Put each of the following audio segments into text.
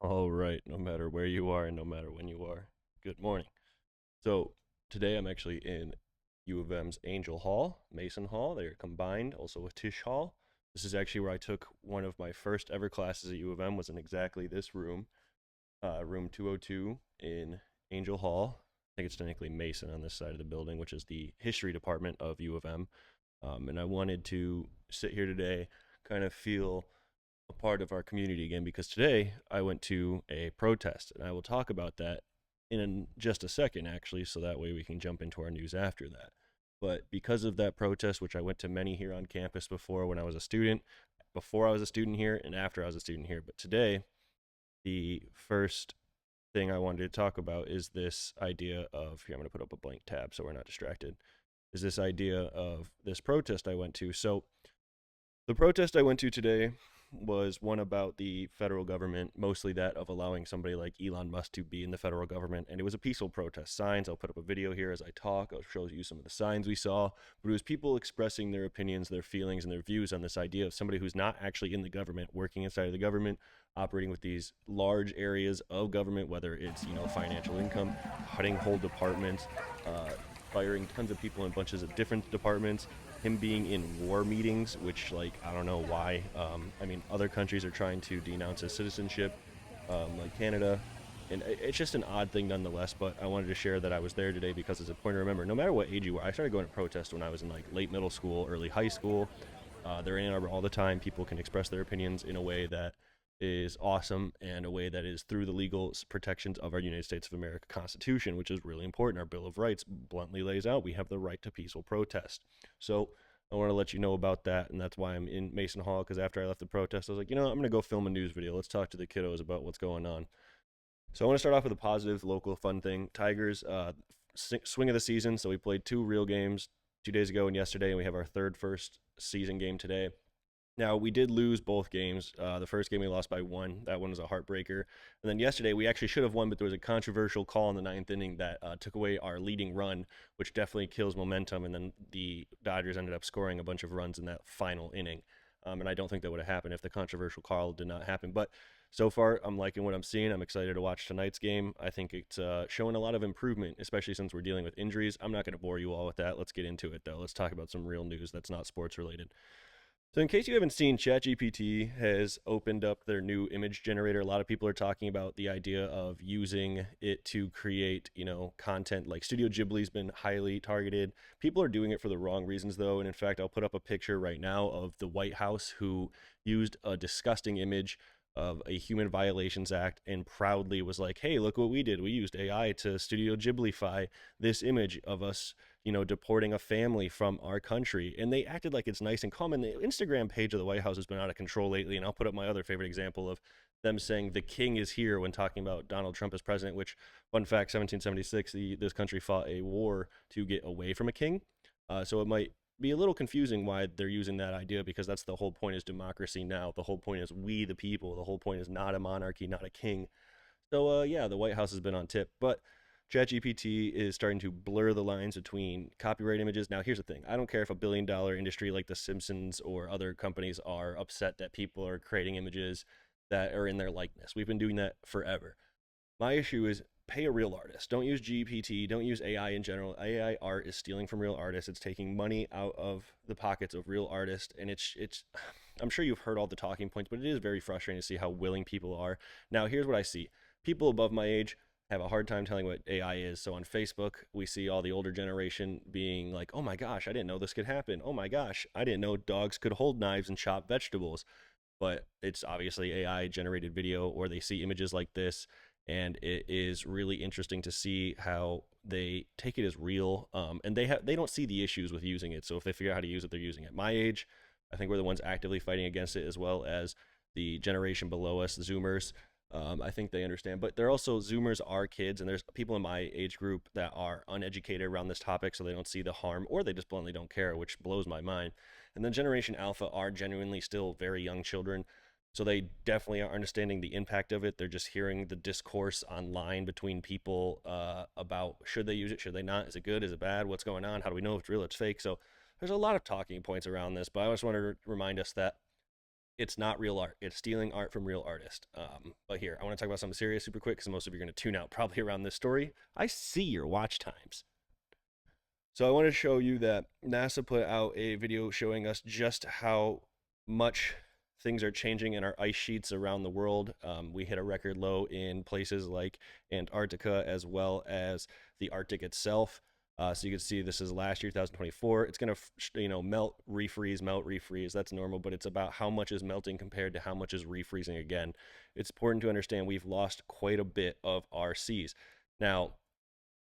All right, no matter where you are and no matter when you are, good morning. So today I'm actually in U of M's Angel Hall, Mason Hall. They're combined, also with Tisch Hall. This is actually where I took one of my first ever classes at U of M. Was in exactly this room, room 202 in Angel Hall. I think it's technically Mason on this side of the building, which is the history department of U of M. And I wanted to sit here today, kind of feel a part of our community again because today I went to a protest and I will talk about that in just a second, actually, so that way we can jump into our news after that. But because of that protest, which I went to many here on campus before when I was a student, before I was a student here, and after I was a student here, but today, the first thing I wanted to talk about is this idea of here, I'm going to put up a blank tab so we're not distracted. Is this idea of this protest I went to. So, the protest I went to today was one about the federal government, mostly that of allowing somebody like Elon Musk to be in the federal government. And it was a peaceful protest. Signs, I'll put up a video here as I talk. I'll show you some of the signs we saw. But it was people expressing their opinions, their feelings, and their views on this idea of somebody who's not actually in the government, working inside of the government, operating with these large areas of government, whether it's, financial income, cutting whole departments, firing tons of people in bunches of different departments, him being in war meetings, which, like, I don't know why. I mean, other countries are trying to denounce his citizenship, like Canada, and it's just an odd thing nonetheless. But I wanted to share that I was there today because it's a point to remember. No matter what age you were, I started going to protest when I was in like late middle school, early high school. They're in Ann Arbor all the time. People can express their opinions in a way that is awesome and a way that is through the legal protections of our United States of America Constitution, which is really important. Our Bill of Rights bluntly lays out we have the right to peaceful protest. So I want to let you know about that, and that's why I'm in Mason Hall, because after I left the protest, I was like, I'm going to go film a news video. Let's talk to the kiddos about what's going on. So I want to start off with a positive, local, fun thing. Tigers, swing of the season. So we played two real games 2 days ago and yesterday, and we have our third first season game today. Now, we did lose both games. The first game we lost by one. That one was a heartbreaker. And then yesterday, we actually should have won, but there was a controversial call in the ninth inning that took away our leading run, which definitely kills momentum. And then the Dodgers ended up scoring a bunch of runs in that final inning. And I don't think that would have happened if the controversial call did not happen. But so far, I'm liking what I'm seeing. I'm excited to watch tonight's game. I think it's showing a lot of improvement, especially since we're dealing with injuries. I'm not going to bore you all with that. Let's get into it, though. Let's talk about some real news that's not sports related. So, in case you haven't seen, ChatGPT has opened up their new image generator. A lot of people are talking about the idea of using it to create, content. Like Studio Ghibli's been highly targeted. People are doing it for the wrong reasons, though. And in fact, I'll put up a picture right now of the White House who used a disgusting image of a Human Violations Act and proudly was like, hey, look what we did. We used AI to Studio Ghiblify this image of us, deporting a family from our country. And they acted like it's nice and calm. And the Instagram page of the White House has been out of control lately. And I'll put up my other favorite example of them saying the king is here when talking about Donald Trump as president, which, fun fact, 1776, this country fought a war to get away from a king. So it might be a little confusing why they're using that idea, because that's the whole point is democracy now. The whole point is we the people. The whole point is not a monarchy, not a king. So yeah, the White House has been on tip. But ChatGPT is starting to blur the lines between copyright images. Now, here's the thing. I don't care if $1 billion industry like The Simpsons or other companies are upset that people are creating images that are in their likeness. We've been doing that forever. My issue is pay a real artist. Don't use GPT. Don't use AI in general. AI art is stealing from real artists. It's taking money out of the pockets of real artists, and it's. I'm sure you've heard all the talking points, but it is very frustrating to see how willing people are. Now, here's what I see: people above my age have a hard time telling what AI is. So on Facebook, we see all the older generation being like, "Oh my gosh, I didn't know this could happen. Oh my gosh, I didn't know dogs could hold knives and chop vegetables." But it's obviously AI generated video, or they see images like this, and it is really interesting to see how they take it as real, and they don't see the issues with using it. So if they figure out how to use it, they're using it. My age, I think we're the ones actively fighting against it, as well as the generation below us, the Zoomers. I think they understand, but they're also Zoomers are kids, and there's people in my age group that are uneducated around this topic, so they don't see the harm, or they just bluntly don't care, which blows my mind. And then Generation Alpha are genuinely still very young children, so they definitely are understanding the impact of it. They're just hearing the discourse online between people about should they use it, should they not, is it good, is it bad, what's going on, how do we know if it's real, it's fake. So there's a lot of talking points around this, but I just want to remind us that it's not real art. It's stealing art from real artists. But here, I want to talk about something serious super quick because most of you are going to tune out probably around this story. I see your watch times. So I want to show you that NASA put out a video showing us just how much things are changing in our ice sheets around the world. We hit a record low in places like Antarctica as well as the Arctic itself. So you can see this is last year, 2024. It's going to, melt, refreeze. That's normal, but it's about how much is melting compared to how much is refreezing again. It's important to understand we've lost quite a bit of our seas. Now,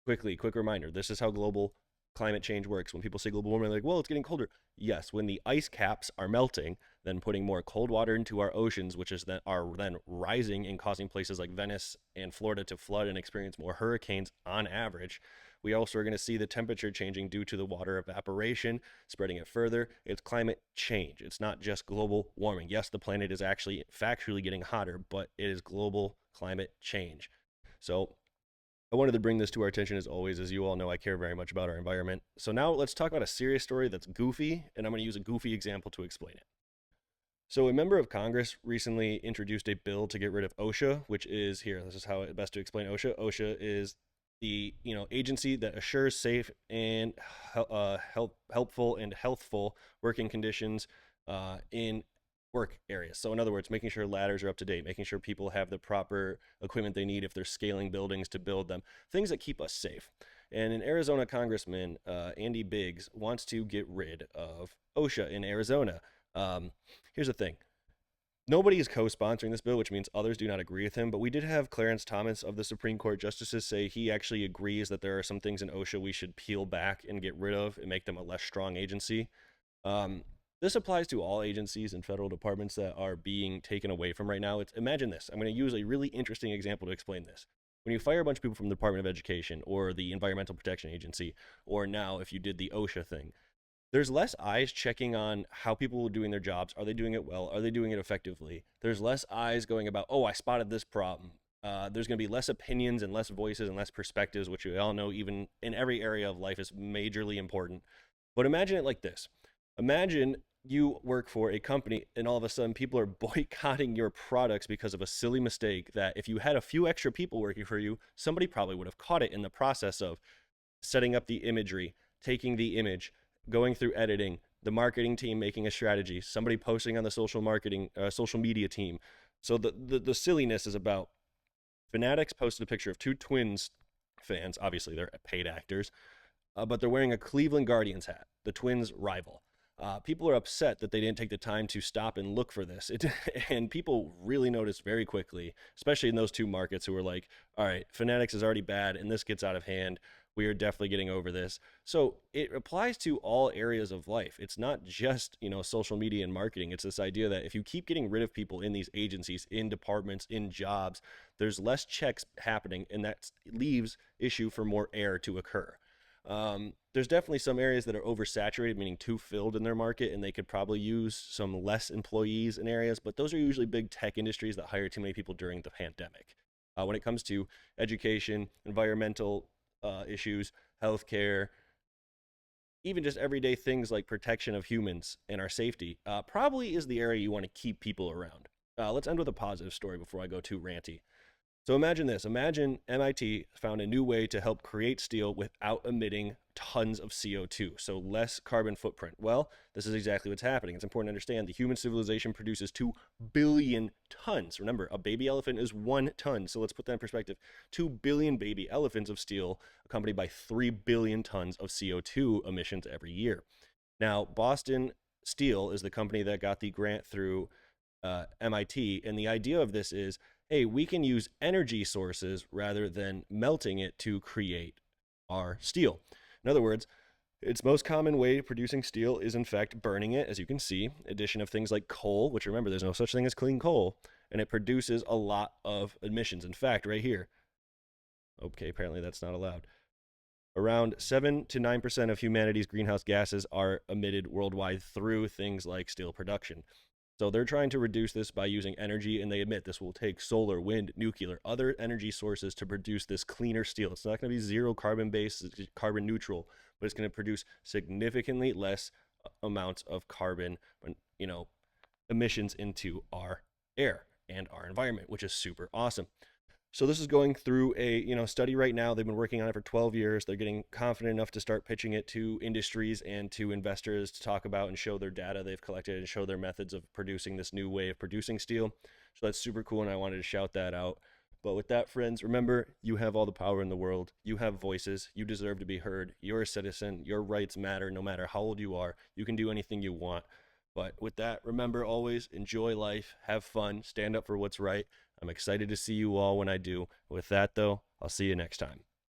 quick reminder, this is how global climate change works. When people say global warming, they're like, well, it's getting colder. Yes, when the ice caps are melting, then putting more cold water into our oceans, which is are then rising and causing places like Venice and Florida to flood and experience more hurricanes on average. We also are going to see the temperature changing due to the water evaporation, spreading it further. It's climate change. It's not just global warming. Yes, the planet is actually factually getting hotter, but it is global climate change. So I wanted to bring this to our attention as always. As you all know, I care very much about our environment. So now let's talk about a serious story that's goofy, and I'm going to use a goofy example to explain it. So a member of Congress recently introduced a bill to get rid of OSHA, which is here. This is how it best to explain OSHA. OSHA is the agency that assures safe and helpful and healthful working conditions in work areas. So in other words, making sure ladders are up to date, making sure people have the proper equipment they need if they're scaling buildings to build them, things that keep us safe. And an Arizona congressman, Andy Biggs, wants to get rid of OSHA in Arizona. Here's the thing. Nobody is co-sponsoring this bill, which means others do not agree with him, but we did have Clarence Thomas of the Supreme Court justices say he actually agrees that there are some things in OSHA we should peel back and get rid of and make them a less strong agency. This applies to all agencies and federal departments that are being taken away from right now. Imagine this. I'm going to use a really interesting example to explain this. When you fire a bunch of people from the Department of Education or the Environmental Protection Agency, or now if you did the OSHA thing, there's less eyes checking on how people are doing their jobs. Are they doing it well? Are they doing it effectively? There's less eyes going about, oh, I spotted this problem. There's going to be less opinions and less voices and less perspectives, which we all know even in every area of life is majorly important. But imagine it like this. Imagine you work for a company and all of a sudden people are boycotting your products because of a silly mistake that if you had a few extra people working for you, somebody probably would have caught it in the process of setting up the imagery, taking the image, going through editing, the marketing team making a strategy, somebody posting on the social media team. So the silliness is about Fanatics posted a picture of two Twins fans. Obviously, they're paid actors, but they're wearing a Cleveland Guardians hat, the Twins' rival. People are upset that they didn't take the time to stop and look for this. And people really noticed very quickly, especially in those two markets who were like, all right, Fanatics is already bad and this gets out of hand. We are definitely getting over this. So it applies to all areas of life. It's not just, social media and marketing. It's this idea that if you keep getting rid of people in these agencies, in departments, in jobs, there's less checks happening, and that leaves issue for more error to occur. There's definitely some areas that are oversaturated, meaning too filled in their market, and they could probably use some less employees in areas, but those are usually big tech industries that hire too many people during the pandemic. When it comes to education, environmental issues, healthcare, even just everyday things like protection of humans and our safety, probably is the area you want to keep people around. Let's end with a positive story before I go too ranty. So imagine this. Imagine MIT found a new way to help create steel without emitting tons of CO2, so less carbon footprint. Well, this is exactly what's happening. It's important to understand the human civilization produces 2 billion tons. Remember, a baby elephant is 1 ton, so let's put that in perspective. 2 billion baby elephants of steel accompanied by 3 billion tons of CO2 emissions every year. Now, Boston Steel is the company that got the grant through MIT, and the idea of this is, hey, we can use energy sources rather than melting it to create our steel. In other words, its most common way of producing steel is in fact burning it, as you can see, addition of things like coal, which remember, there's no such thing as clean coal, and it produces a lot of emissions. In fact, right here, okay, apparently that's not allowed. Around 7 to 9% of humanity's greenhouse gases are emitted worldwide through things like steel production. So they're trying to reduce this by using energy, and they admit this will take solar, wind, nuclear, other energy sources to produce this cleaner steel. It's not going to be zero carbon based, it's carbon neutral, but it's going to produce significantly less amounts of carbon, emissions into our air and our environment, which is super awesome. So this is going through a study right now. They've been working on it for 12 years. They're getting confident enough to start pitching it to industries and to investors to talk about and show their data they've collected and show their methods of producing this new way of producing steel. So that's super cool, and I wanted to shout that out. But with that, friends, remember, you have all the power in the world. You have voices. You deserve to be heard. You're a citizen. Your rights matter no matter how old you are. You can do anything you want. But with that, remember always enjoy life, have fun, stand up for what's right. I'm excited to see you all when I do. With that, though, I'll see you next time.